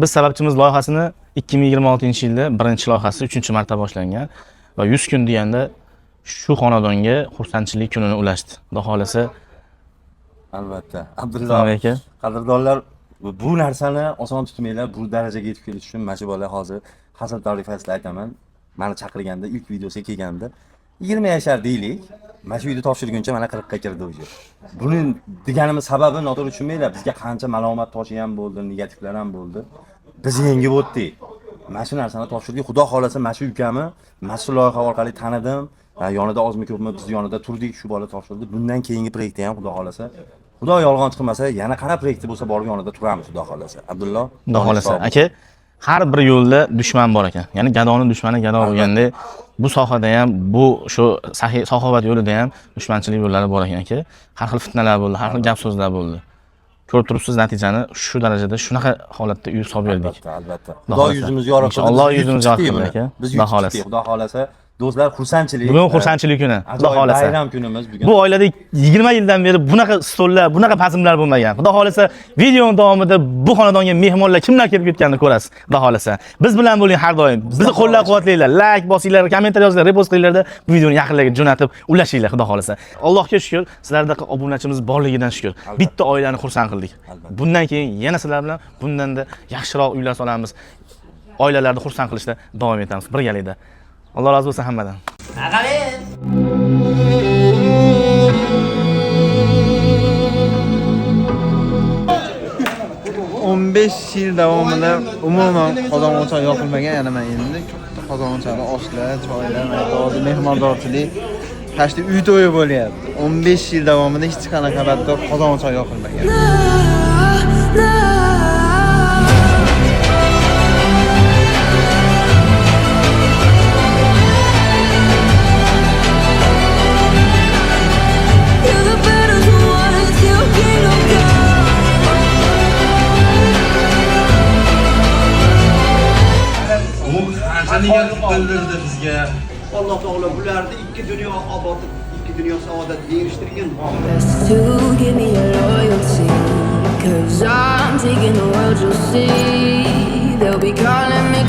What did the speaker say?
Biz sababchimiz loyihasini 2026-yilda birinchi loyihasi 3-marta boshlangan va 100 kun deganda shu xonadonga xursandchilik kunini ulashdi. Xudo xolasa. Albatta. Abdulla aka, qadrdonlar, bu narsani oson tutmanglar. Bu darajaga yetib kelish uchun mana shu bola hozir Hasan Tarifasida aytaman. Meni chaqirganda ilk videosiga kelganda 20 yashar deylik. Mana shu uyni topshirguncha mana 40 ga kirdi o'zi. Buning deganimiz sababi noto'g'ri tushunmanglar. Bizga qancha malomat toshi ham bo'ldi, negativlar ham bo'ldi. Biz yengib o'tdik. Mana shu narsani topshirdik. Xudo xolasa mana shu ukamni mana shu loyiha orqali tanidim. Yonida ozmi ko'pmi biz yonida turdik, shu bola topshirdi. Bundan keyingi proyektni ham xudo xolasa, xudo yolg'on chiqmasa, yana qara proyekti bo'lsa borib yonida turamiz xudo xolasa. Abdullo, xudo xolasa. Aka, har bir yo'lda dushman bor ekan. Ya'ni gadoning dushmani gado bo'lganda, bu sohada ham, bu shu saxovat yo'lida ham dushmanchilik yo'llari bor ekan aka. Har xil fitnalar bo'ldi, har xil gap so'zlar bo'ldi. Ko'rib turibsiz natijani shu darajada shunaqa holatda uy solib berdik. Albatta. Xudo yuzimizni yorib qildi. Alloh yuzimizni yorib qildi aka. Xudo xolasa. Xudo xolasa. Do'stlar, xursandchilik. Bugun xursandchilik kuni. Xudo xolasa. Bayram kunimiz bugun. Bu oilada 20 yildan beri bunaqa stollar, bunaqa pazimlar bo'lmagan. Xudo xolasa, videoning davomida bu xonadonga mehmonlar kimlar kelib ketganini ko'rasiz. Xudo xolasa. Biz bilan bo'ling har doim. Bizni qo'llab-quvvatlanglar, like bosinglar, kommentariy yozinglar, repost qilinglar-da bu videoni yaqinlarga jo'natib ulashinglar xudo xolasa. Allohga shukr, sizlardaqa obunachimiz borligidan shukr. Bitta oilani xursand qildik. Bundan keyin yana sizlar bilan bundanda yaxshiroq uylar solamiz. Oilalarni xursand qilishda davom etamiz birgalikda. Allah razı olsun hammadan. 15 yil davomida umuman qozonqo'rg'on yoqilmagan, yana men endi qozonqo'rg'onda oshlar, choylar, mehmondorchilik, tashdi uy to'yi bo'lyapti. 15 yil davomida hech qanaqa holatda qozonqo'rg'on yoqilmagan. Bildirdi bizga. Alloh taolo bularni ikki dunyo obod, ikki dunyo saodatga erishtirgan. To give me your loyalty, 'cause I'm taking the world, you'll see. They'll be calling me